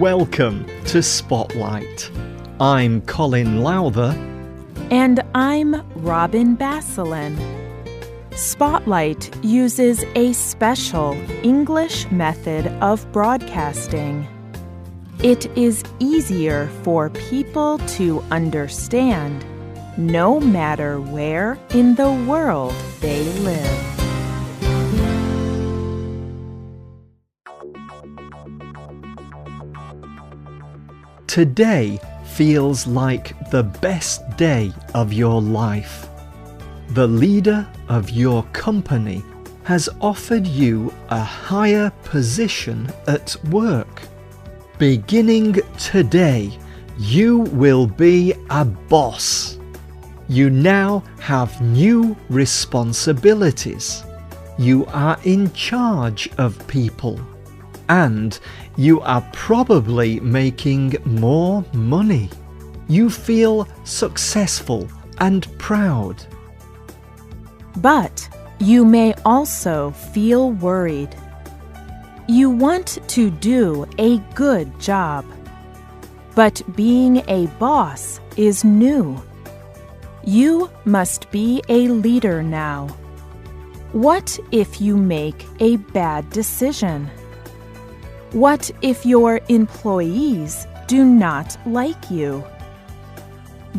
Welcome to Spotlight. I'm Colin Lowther. And I'm Robin Basselin. Spotlight uses a special English method of broadcasting. It is easier for people to understand, no matter where in the world they live. Today feels like the best day of your life. The leader of your company has offered you a higher position at work. Beginning today, you will be a boss. You now have new responsibilities. You are in charge of people. And you are probably making more money. You feel successful and proud. But you may also feel worried. You want to do a good job. But being a boss is new. You must be a leader now. What if you make a bad decision? What if your employees do not like you?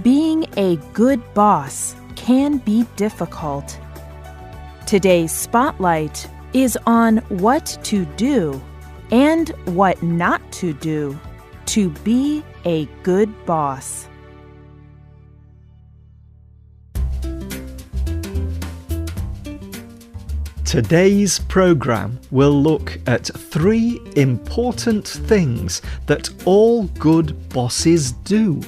Being a good boss can be difficult. Today's Spotlight is on what to do and what not to do to be a good boss. Today's program will look at 3 important things that all good bosses do.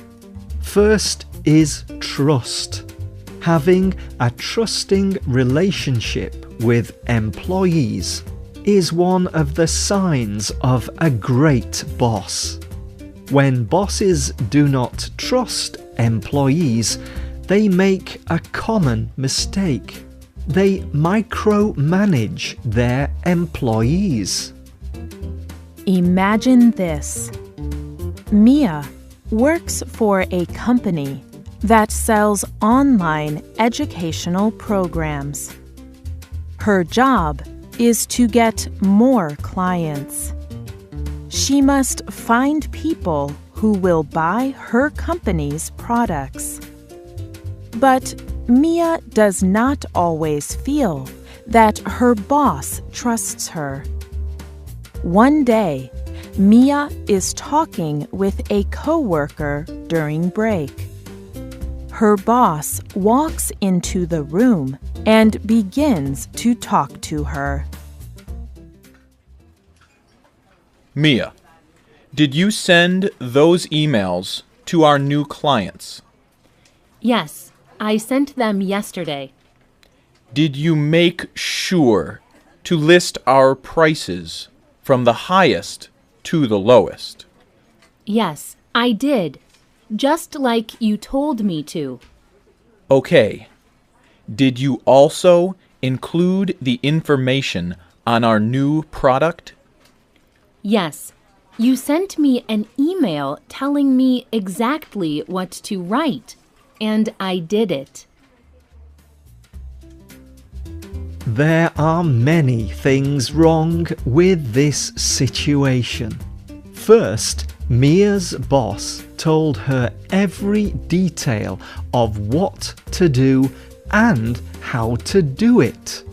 First is trust. Having a trusting relationship with employees is one of the signs of a great boss. When bosses do not trust employees, they make a common mistake. They micromanage their employees. Imagine this. Mia works for a company that sells online educational programs. Her job is to get more clients. She must find people who will buy her company's products. But Mia does not always feel that her boss trusts her. One day, Mia is talking with a coworker during break. Her boss walks into the room and begins to talk to her. Mia, did you send those emails to our new clients? Yes. I sent them yesterday. Did you make sure to list our prices from the highest to the lowest? Yes, I did. Just like you told me to. Okay. Did you also include the information on our new product? Yes. You sent me an email telling me exactly what to write. And I did it. There are many things wrong with this situation. First, Mia's boss told her every detail of what to do and how to do it.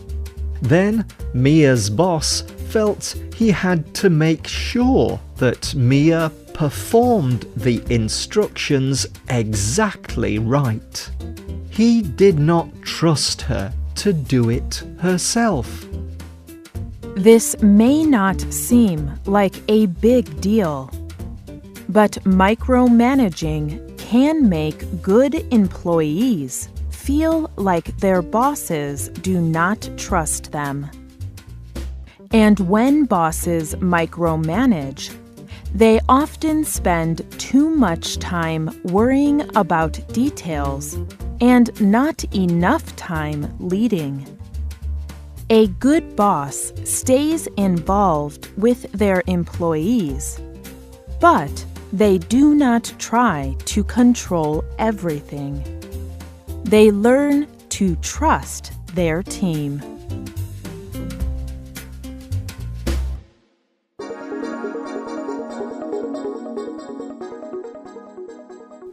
Then Mia's boss felt he had to make sure that Mia performed the instructions exactly right. He did not trust her to do it herself. This may not seem like a big deal, but micromanaging can make good employees feel like their bosses do not trust them. And when bosses micromanage, they often spend too much time worrying about details and not enough time leading. A good boss stays involved with their employees. But they do not try to control everything. They learn to trust their team.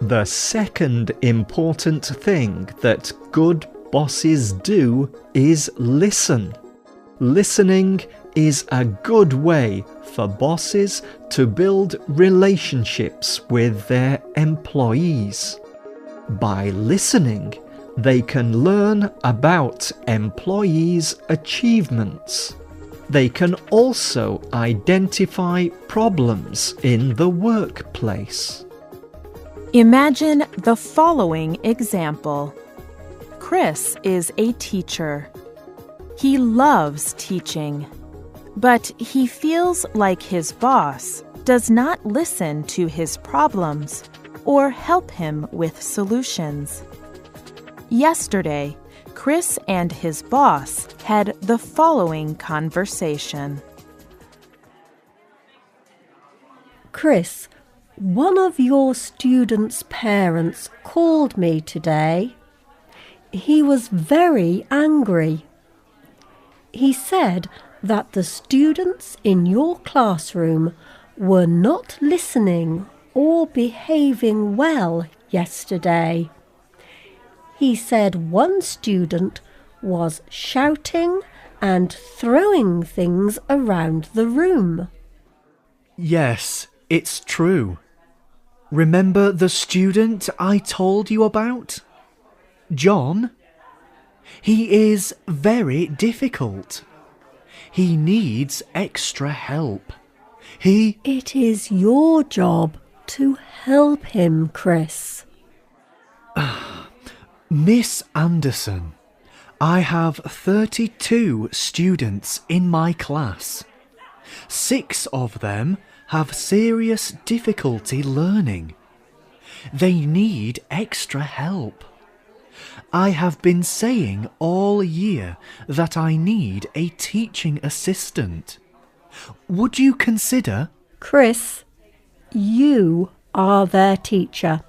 The second important thing that good bosses do is listen. Listening is a good way for bosses to build relationships with their employees. By listening, they can learn about employees' achievements. They can also identify problems in the workplace. Imagine the following example. Chris is a teacher. He loves teaching, but he feels like his boss does not listen to his problems or help him with solutions. Yesterday, Chris and his boss had the following conversation. Chris, one of your students' parents called me today. He was very angry. He said that the students in your classroom were not listening or behaving well yesterday. He said one student was shouting and throwing things around the room. Yes, it's true. Remember the student I told you about? John? He is very difficult. He needs extra help. It is your job to help him, Chris. Miss Anderson, I have 32 students in my class. 6 of them have serious difficulty learning. They need extra help. I have been saying all year that I need a teaching assistant. Would you consider? Chris, you are their teacher.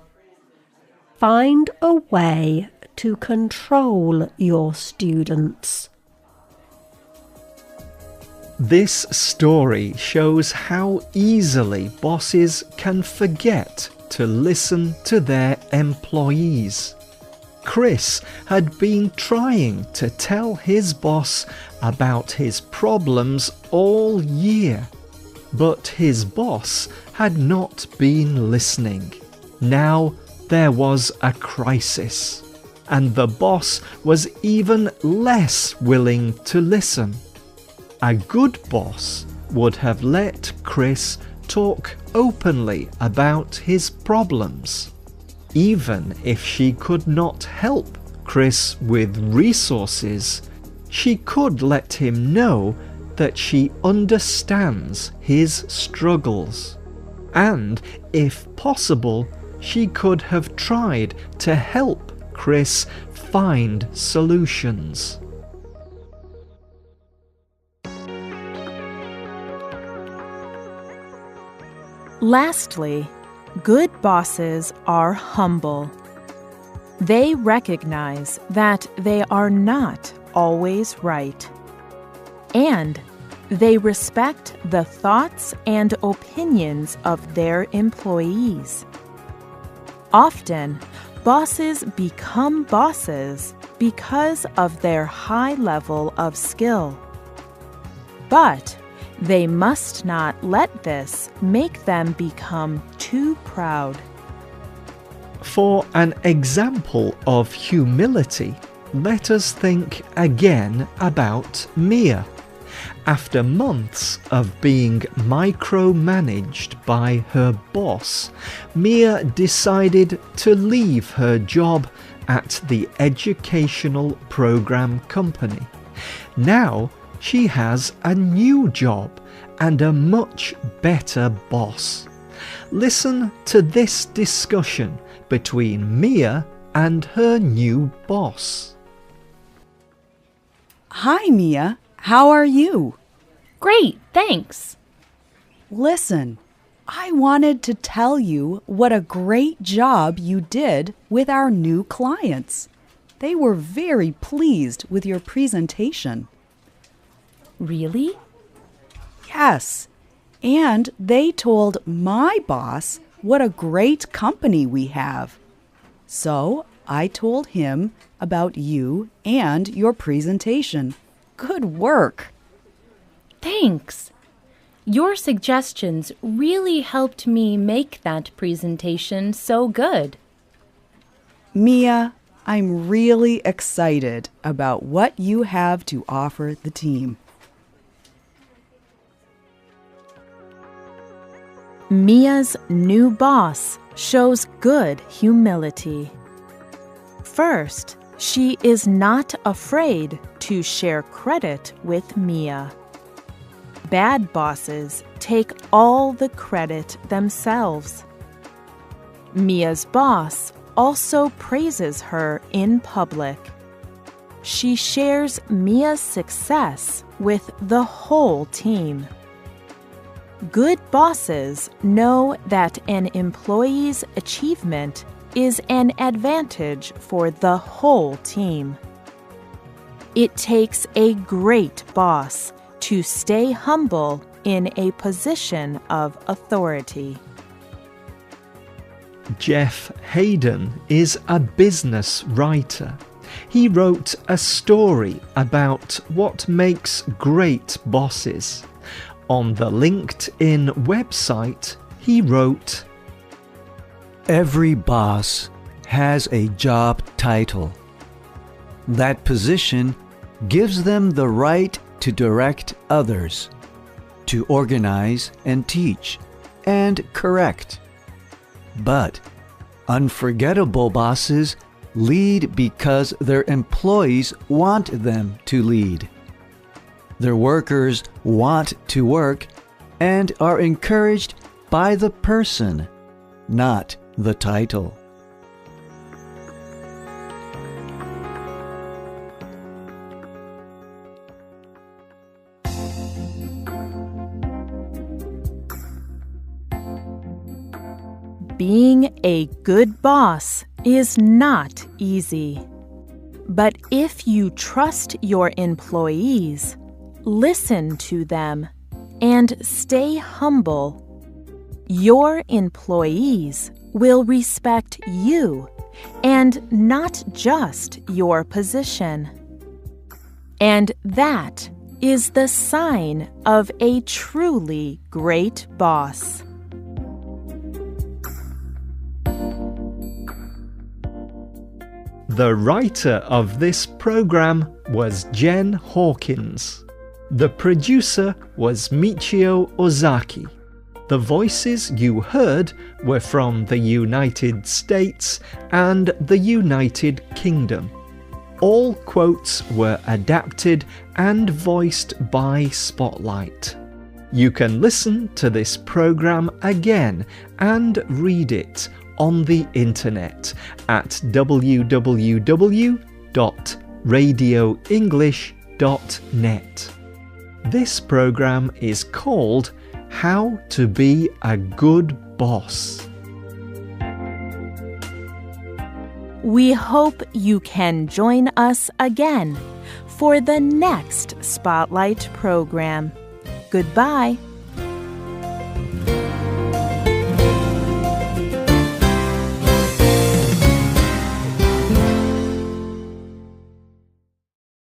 Find a way to control your students. This story shows how easily bosses can forget to listen to their employees. Chris had been trying to tell his boss about his problems all year, but his boss had not been listening. Now there was a crisis, and the boss was even less willing to listen. A good boss would have let Chris talk openly about his problems. Even if she could not help Chris with resources, she could let him know that she understands his struggles. And, if possible, she could have tried to help Chris find solutions. Lastly, good bosses are humble. They recognize that they are not always right, and they respect the thoughts and opinions of their employees. Often, bosses become bosses because of their high level of skill. But they must not let this make them become too proud. For an example of humility, let us think again about Mia. After months of being micromanaged by her boss, Mia decided to leave her job at the educational program company. Now she has a new job and a much better boss. Listen to this discussion between Mia and her new boss. Hi, Mia. How are you? Great, thanks. Listen, I wanted to tell you what a great job you did with our new clients. They were very pleased with your presentation. Really? Yes, and they told my boss what a great company we have. So I told him about you and your presentation. Good work. Thanks. Your suggestions really helped me make that presentation so good. Mia, I'm really excited about what you have to offer the team. Mia's new boss shows good humility. First, she is not afraid to share credit with Mia. Bad bosses take all the credit themselves. Mia's boss also praises her in public. She shares Mia's success with the whole team. Good bosses know that an employee's achievement is an advantage for the whole team. It takes a great boss to stay humble in a position of authority. Jeff Hayden is a business writer. He wrote a story about what makes great bosses. On the LinkedIn website, he wrote, "Every boss has a job title. That position gives them the right to direct others, to organize and teach, and correct. But unforgettable bosses lead because their employees want them to lead. Their workers want to work and are encouraged by the person, not the title." Being a good boss is not easy. But if you trust your employees, listen to them, and stay humble, your employees will respect you and not just your position. And that is the sign of a truly great boss. The writer of this program was Jen Hawkins. The producer was Michio Ozaki. The voices you heard were from the United States and the United Kingdom. All quotes were adapted and voiced by Spotlight. You can listen to this program again and read it on the internet at www.radioenglish.net. This program is called How to Be a Good Boss. We hope you can join us again for the next Spotlight program. Goodbye.